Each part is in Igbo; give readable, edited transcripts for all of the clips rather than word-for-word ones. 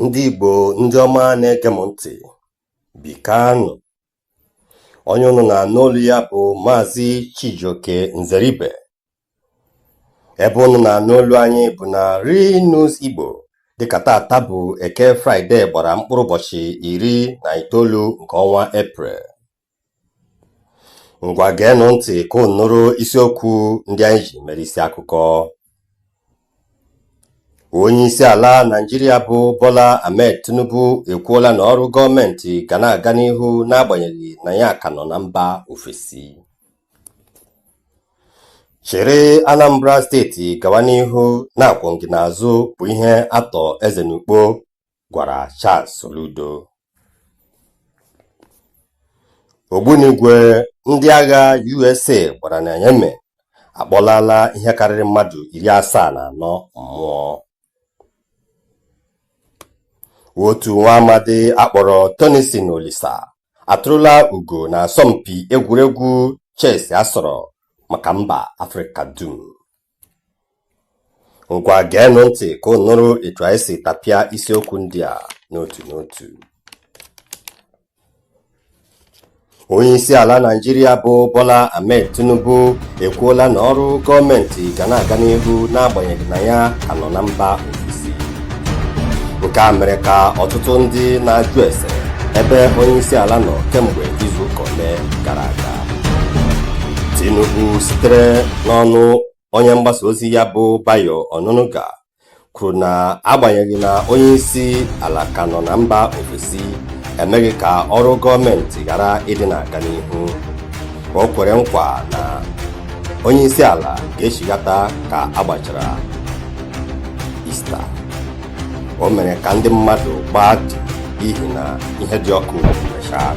ndị Igbo ndị ọma na-ege m ntị, bikanu. Onye unu na-anụ olu ya bụ Maazị CHịRỊ. Ebe unu na-anụ olu anyị bụ na Real News Igbo, dịka tata bụ Eke Fraịde gbara mkpụrụ ụbọchị 19 nke ọnwa Eprel. Ngwa geenụ ntị ka unu nụrụ isiokwu ndị anyị ji mere isi akụkọ. Onye isi ala Naịjirịa bụ Bola Ahmed Tinubu ekwuola na ọrụ gọọmenti ga na-aga n'ihu n'agbanyeghị na ya ka nọ na mba ofesi. Chere Anambra steeti gawa n'ihu na-akwụ gị n'azụ bụ ihe Arthor Ezenukpo gwara Charles Soludo. Ogbunigwe ndị agha USA gbara na Yemen akpọlala ihe karịrị mmadụ 74 mmụọ. Otu nwa amadi akpọrọ Tonisin Olisa atụrụla ugo na asọmpi egwuregwu chess asọrọ maka mba Afrịka dum. Ngwa geenụ ntị ka unu nụrụ etu anyị si tapịa isiokwu ndị a n'otu n'otu. Onye isi ala Naịjirịa bụ Bola Ahmed Tinubu ekwuola na ọrụ gọọmenti ga na-aga n'ihu n'agbanyeghị na ya ka nọ na mba ofesi. Nke a mere ka ọtụtụ ndị na-ajụ ese ebe onye isi ala nọ kemgbe izu ụka ole gara aga. Tinubu sitere n'ọnụ onye mgbasa ozi ya bụ Bayo Ononuga kwuru na agbanyeghị na onye isi ala ka nọ na mba ofesi emeghị ka ọrụ gọọmenti ghara ịdị na-aga n'ihu. O kwere nkwa na onye isi ala ga-eshigata ka agbachara Ista. O mere ka ndị mmadụ gbaa dị n'ihi na ihe dị ọkụ mechaa.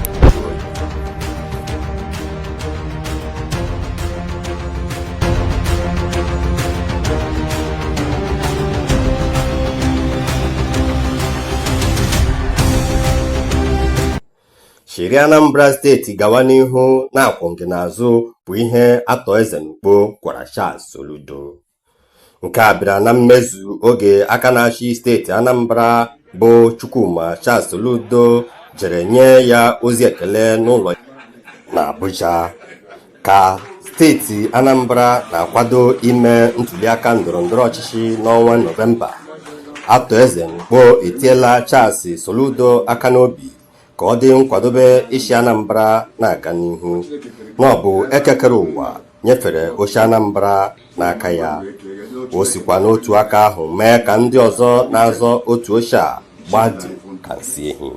Chịrị Anambra steeti gawa n'ihu na-akwụ gị n'azụ bụ ihe Arthor Ezenukpo gwara Charles Soludo. Nke a bịara na mmezu oge aka na-achị steeti Anambra bụ Chukwuma Charles Soludo jere nye ya ozi ekele n'ụlọ na Abuja ka steeti Anambra na-akwado ime ntuliaka ndọrọndọrọ ọchịchị n'ọnwa Nọvemba. Arthor Ezenukpo etiela Charles Soludo aka n'obi ka ọ dị nkwadobe isi Anambra na-aga n'ihu, na ọ bụ ekekere ụwa nyefere oche Anambra n'aka ya. O sikwa n'otu aka ahụ mee ka ndị ọzọ na-azọ otu oche a gbadị ka nsị ehi.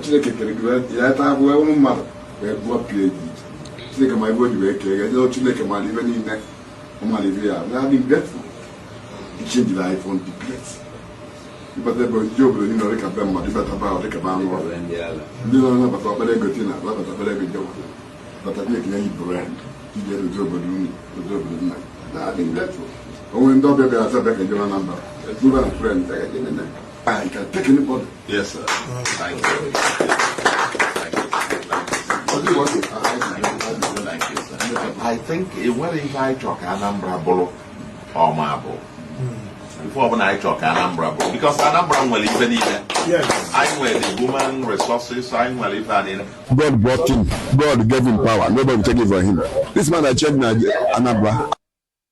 Chineke kere gị ya taa bụ ụmụ mmadụ wee bụọ pledi Chineke ma ibe o ji wee kee ya Chineke mara ibe niile ọmara ibe ya na adị grateful ichenjiri anyị fọ ndị gret ịbata ebe ndị obodo niile ọdịka be mmadụ ịbata ba ọdịka ba anụ ọrụ ndị nọ nabata ọkpara ego tina nabata ọkpara ego jewa bata Chineke ya yi brand iji edozi obodo unu obodo nna na adị grateful. Onwe ndị ọbịa bịara asabịa ka njewa na mba etuba na friend I can take anybody. Yes, sir. Thank you. I think when I talk Anambra Bolo or Marble, before when I talk Anambra Bolo, because Anambra will even in yes, I will the woman resources, I will even in. God brought him, God gave him power, nobody will take it from him. This man I checked Anambra.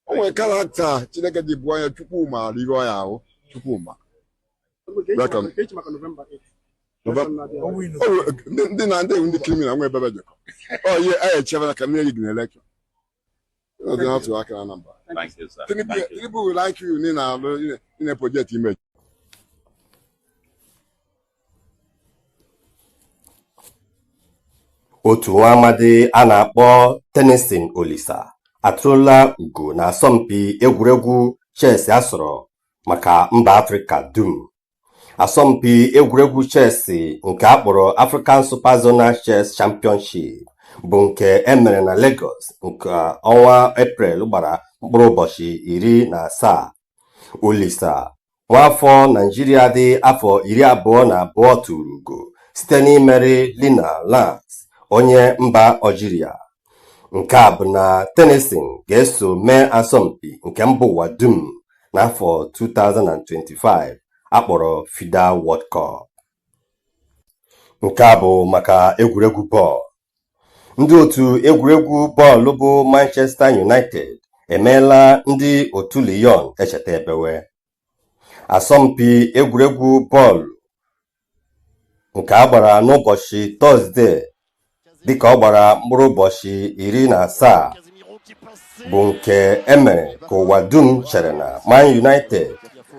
Oh, character, Chineke di boy, Chukwuma, the royal, Chukwuma. November 8th. Ndị na-ndị ndị criminal nwe ebe jekọ. Oh yeah, I cheve na kamere gị na election. No, they have to work on number. Thank you, sir. People will like you in a project image. Otu nwa amadi a na-akpọ Tonisin Olisa atụrụla ugo na asọmpi egwuregwu chess asọrọ maka mba Afrịka dum. Asọmpi egwuregwu chess nke akpọrọ African Super Zonal Chess Championship bụ nke emere na Lagos nke ọnwa Eprel gbara mkpụrụ ụbọchị 17. Olisa nwafọ Naijiria dị afọ 22 tụrụ ugo site n'imeri Lina Lance onye mba Algeria. Nke a bụ na Tennessee ga-eso mee asọmpi nke mba ụwa dum n'afọ 2025 akpọrọ FIDA World Cup. Nke a bụ maka egwuregwu bọọlụ. Ndị otu egwuregwu bọọlụ bụ Manchester United emeela ndị otu Lyon echeta ebewe. Asọmpi egwuregwu bọọlụ nke a gbara n'ụbọchị Tọzdee dịka ọ gbara mkpụrụ ụbọchị 17 bụ nke emere ka ụwa dum chere na Man United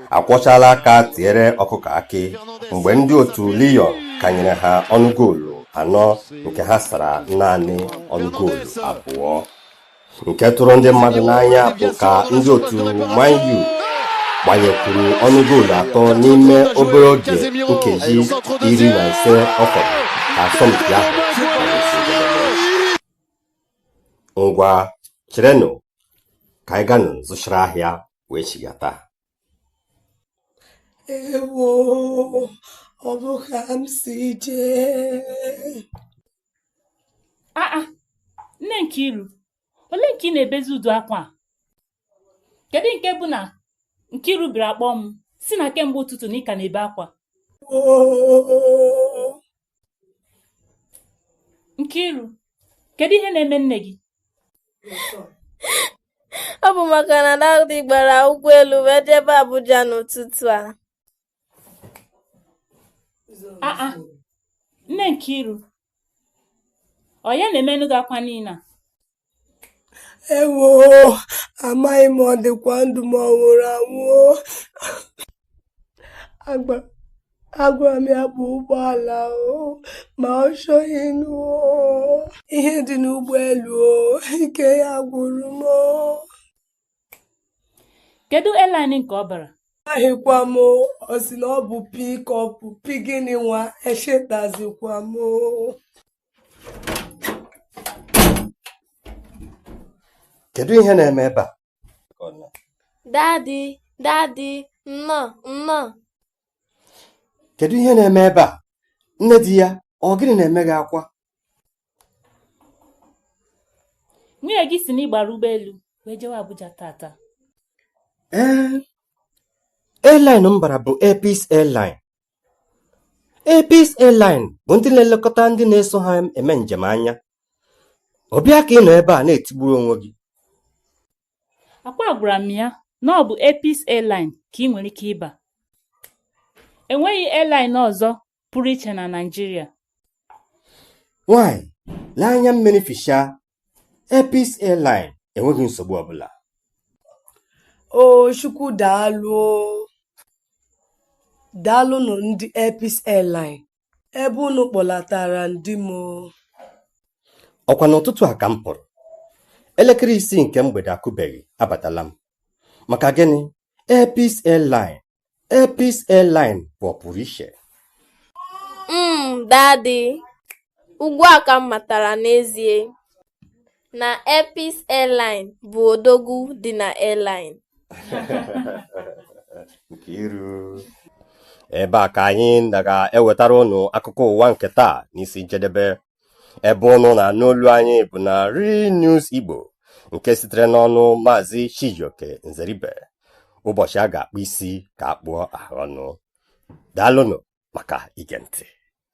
akwọchala aka tiere ọkụkọ akị mgbe ndị otu Lyon kanyere ha ọnụgoolu 4 nke ha sara naanị ọnụgoolu 2. Nke tụrụ ndị mmadụ n'anya bụ ka ndị otu Man U gbanyekwuru ọnụgoolu 3 n'ime obere oge nkeji 15 ọ fọdụrụ ka asọmpi ahụ. Ngwa cherenụ ka anyị ganụ zụchara ahịa wee chigata. Ewo, ọ bụ ka m si jee. Nne Nkiru, olee nke ị na-ebezi udu akwa a? Kedu nke bụ na Nkiru bịara akpọ m si na kemgbe ụtụtụ na ị ka na-ebe akwa? Nkiru, kedu ihe na-eme nne gị? Ọ bụ maka na Dadi gbara ụgbọelu wee jebe Abuja n'ụtụtụ a. Nne Nkiru, ọ ya na-emenụ gị akwa niile a? Ewo, amaghị m ọ dịkwa ndụ ma ọ nwụrụ anwụ. Agwara m ya bụ ụgbọala ma ọ chọghị ịnụ ihe dị n'ụgbọelu ike ya gwụrụ m. Kedu airline nke ọ bara? Ahịkwa m, ọ sị na ọ bụ pikọpụ pigini nwa echetazikwa m. Kedu ihe na-eme ebe a? Dadi, nnọọ. Kedu ihe na-eme ebe a? Nne di ya, ọ gịnị na-eme gị akwa? Nwunye gị si na ị gbara ụgbọelu wee jewe Abuja tata. Airline m bara bụ Peace Airline. Peace Airline bụ ndị na-elekọta ndị na-eso ha eme njem anya. Ọ bịa ka ị nọ ebe a na-etigburu onwe gị. Akwa gwara m ya na ọ bụ Peace Airline ka ị nwere ike ịba. Enweghị airline ọzọ pụrụ iche na Naịjirịa. Nwanyị, lee anya mmiri fisha. Peace Airline enweghị nsogbu ọbụla. Chukwu daalụ. Daalụnụ ndị Peace Airline ebe unu kpọlatara ndị m. Ọkwa n'ụtụtụ a ka m pụrụ. Elekere 6 nke mgbede akụbeghị abatala m. Maka gịnị? Peace Airline bụ ọpụrụ iche. Dadi, ugbu a ka m matara n'ezie na Peace Airline bụ odogwu dị na airline. Nkiru, ebe a ka anyị ga-ewetara unu akụkọ ụwa nke taa n'isi njedebe. Ebe unu na-anụ olu anyị bụ na CHịRị News Igbo nke sitere n'ọnụ Maazị Chijioke Nzeribe. Ụbọchị a ga-akpụ isi ka akpụọ ahụ ọnụ. Daalụnụ maka ige ntị.